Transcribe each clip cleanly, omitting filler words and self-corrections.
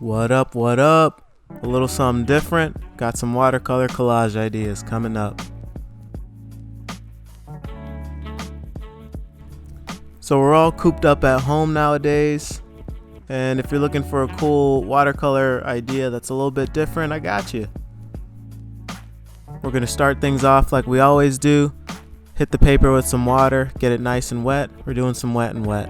What up, what up? A little something different. Got some watercolor collage ideas coming up. So we're all cooped up at home nowadays. And if you're looking for a cool watercolor idea that's a little bit different, I got you. We're going to start things off like we always do. Hit the paper with some water, get it nice and wet. We're doing some wet and wet.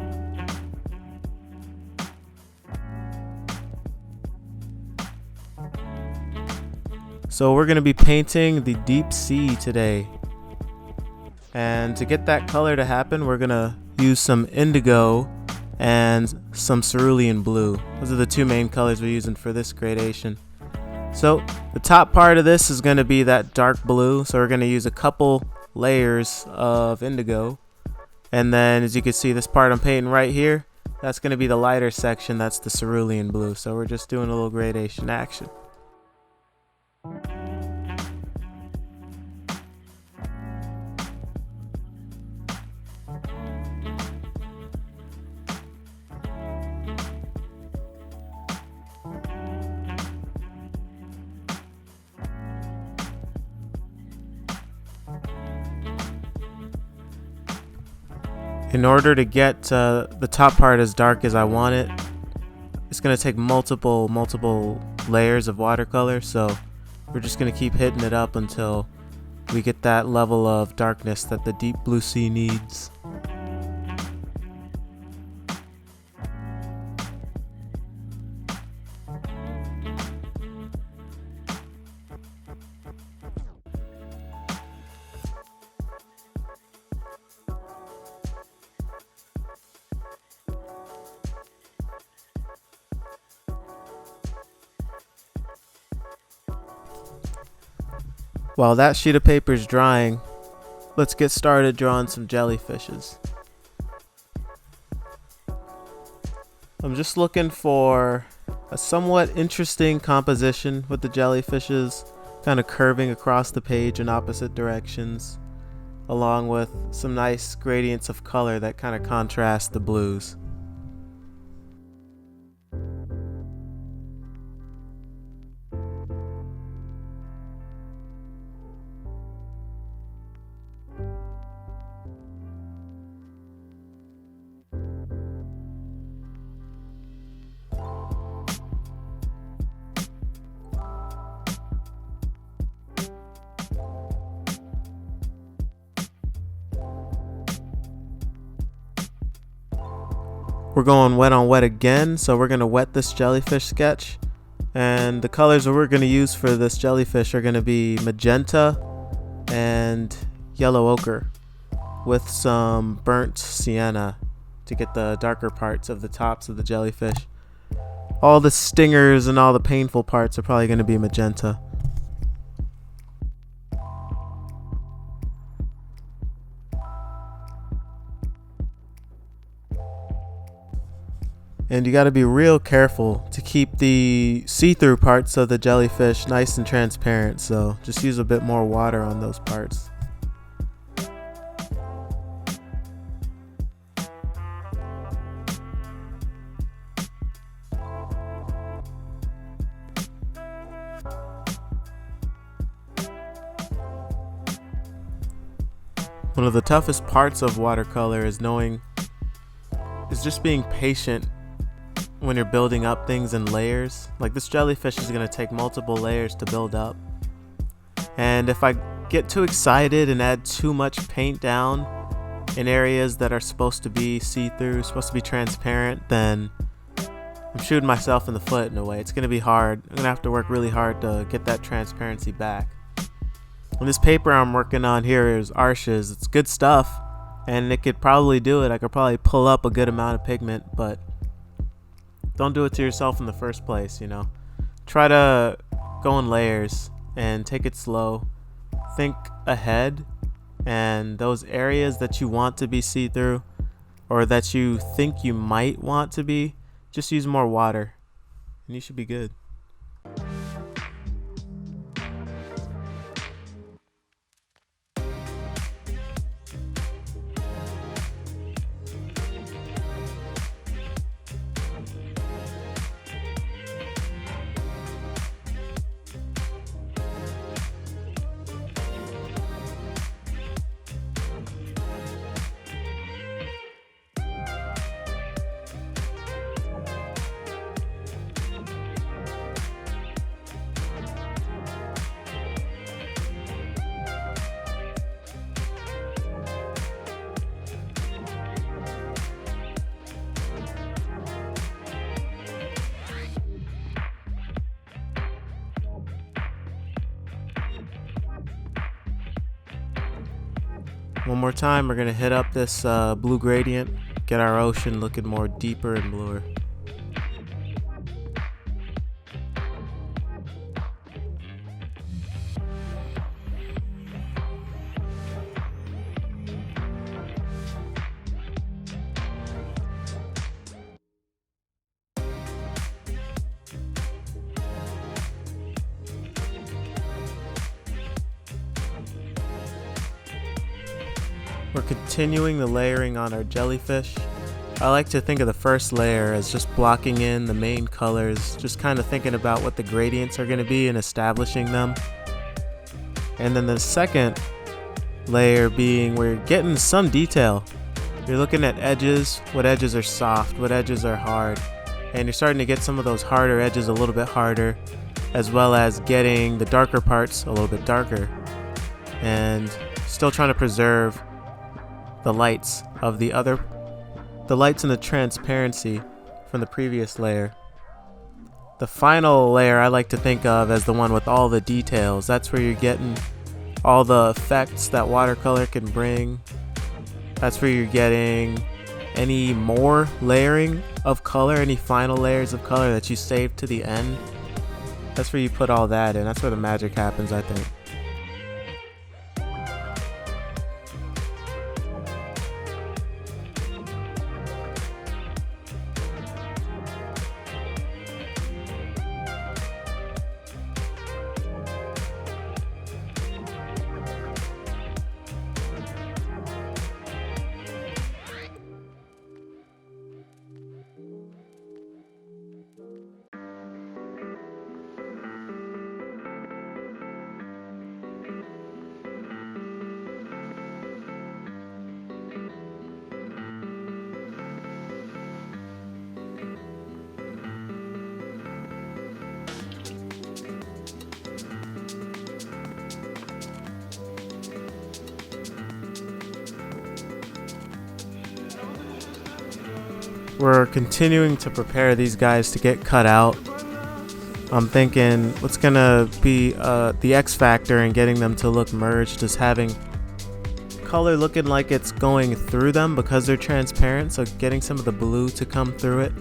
So we're going to be painting the deep sea today. And to get that color to happen, we're going to use some indigo and some cerulean blue. Those are the two main colors we're using for this gradation. So the top part of this is going to be that dark blue. So we're going to use a couple layers of indigo. And then as you can see, this part I'm painting right here, that's going to be the lighter section. That's the cerulean blue. So we're just doing a little gradation action. In order to get the top part as dark as I want it, it's going to take multiple layers of watercolor, so we're just going to keep hitting it up until we get that level of darkness that the deep blue sea needs. While that sheet of paper is drying, let's get started drawing some jellyfishes. I'm just looking for a somewhat interesting composition with the jellyfishes kind of curving across the page in opposite directions, along with some nice gradients of color that kind of contrast the blues. We're going wet on wet again, so we're going to wet this jellyfish sketch. And the colors that we're going to use for this jellyfish are going to be magenta and yellow ochre with some burnt sienna to get the darker parts of the tops of the jellyfish. All the stingers and all the painful parts are probably going to be magenta. And you got to be real careful to keep the see-through parts of the jellyfish nice and transparent, so just use a bit more water on those parts. One of the toughest parts of watercolor is just being patient when you're building up things in layers. Like this jellyfish is going to take multiple layers to build up, and if I get too excited and add too much paint down in areas that are supposed to be see-through, supposed to be transparent, then I'm shooting myself in the foot in a way. It's going to be hard. I'm going to have to work really hard to get that transparency back. And this paper I'm working on here is Arches. It's good stuff and it could probably do it. I could probably pull up a good amount of pigment, but don't do it to yourself in the first place, you know. Try to go in layers and take it slow. Think ahead, and those areas that you want to be see-through or that you think you might want to be, just use more water and you should be good. One more time, we're gonna hit up this blue gradient, get our ocean looking more deeper and bluer. We're continuing the layering on our jellyfish. I like to think of the first layer as just blocking in the main colors, just kind of thinking about what the gradients are going to be and establishing them. And then the second layer being we're getting some detail. You're looking at edges, what edges are soft, what edges are hard, and you're starting to get some of those harder edges a little bit harder, as well as getting the darker parts a little bit darker, and still trying to preserve the lights and the transparency from the previous layer. The final layer I like to think of as the one with all the details. That's where you're getting all the effects that watercolor can bring. That's where you're getting any more layering of color, any final layers of color that you save to the end. That's where you put all that in. That's where the magic happens, I think. We're continuing to prepare these guys to get cut out. I'm thinking what's gonna be the X factor in getting them to look merged is having color looking like it's going through them because they're transparent, so getting some of the blue to come through it,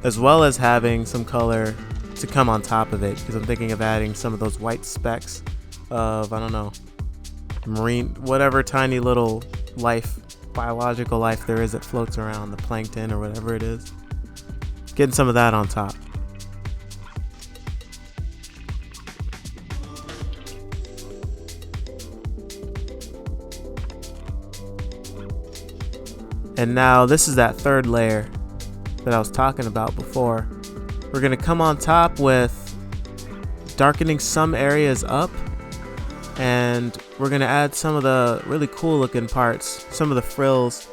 as well as having some color to come on top of it, because I'm thinking of adding some of those white specks of, I don't know, marine, whatever tiny little life, biological life there is that floats around, the plankton or whatever it is. Getting some of that on top. And now this is that third layer that I was talking about before. We're going to come on top with darkening some areas up, and we're going to add some of the really cool looking parts, some of the frills.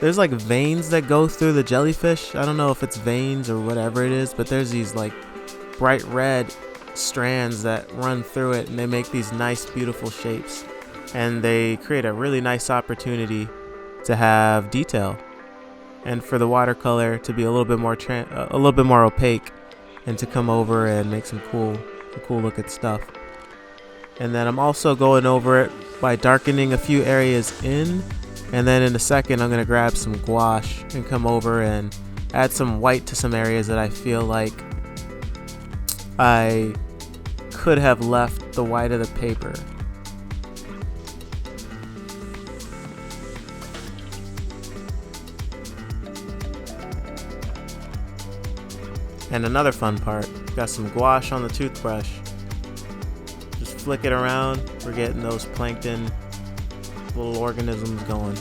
There's like veins that go through the jellyfish. I don't know if it's veins or whatever it is, but there's these like bright red strands that run through it, and they make these nice beautiful shapes, and they create a really nice opportunity to have detail and for the watercolor to be a little bit more opaque and to come over and make some cool looking stuff. And then I'm also going over it by darkening a few areas in, and then in a second I'm going to grab some gouache and come over and add some white to some areas that I feel like I could have left the white of the paper. And another fun part, got some gouache on the toothbrush. Just flick it around, we're getting those plankton little organisms going.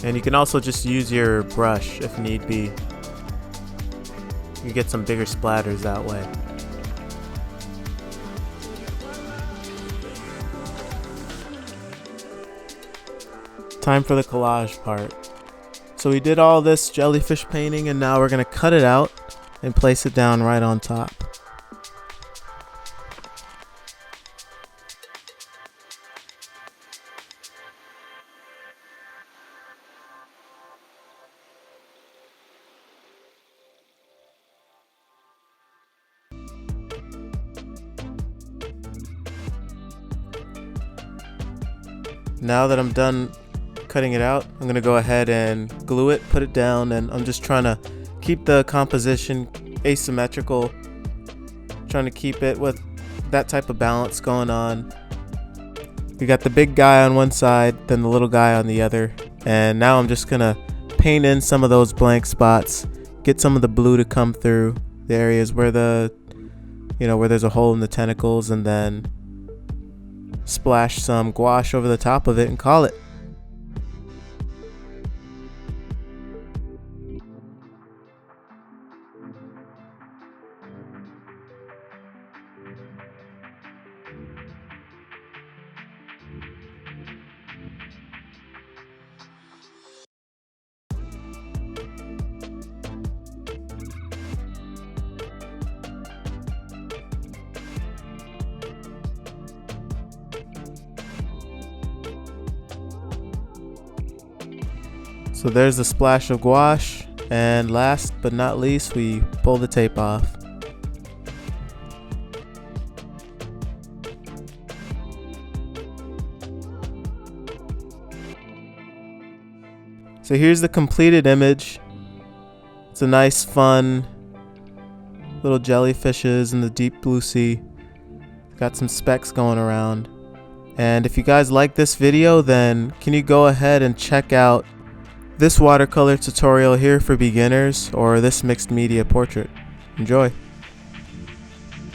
And you can also just use your brush if need be. You get some bigger splatters that way. Time for the collage part. So we did all this jellyfish painting, and now we're going to cut it out and place it down right on top. Now that I'm done cutting it out, I'm gonna go ahead and glue it, put it down, and I'm just trying to keep the composition asymmetrical, trying to keep it with that type of balance going on. We got the big guy on one side, then the little guy on the other, and now I'm just gonna paint in some of those blank spots, get some of the blue to come through the areas where where there's a hole in the tentacles, and then splash some gouache over the top of it and call it. So there's the splash of gouache, and last but not least, we pull the tape off. So here's the completed image. It's a nice, fun little jellyfishes in the deep blue sea. Got some specks going around. And if you guys like this video, then can you go ahead and check out this watercolor tutorial here for beginners, or this mixed media portrait. Enjoy.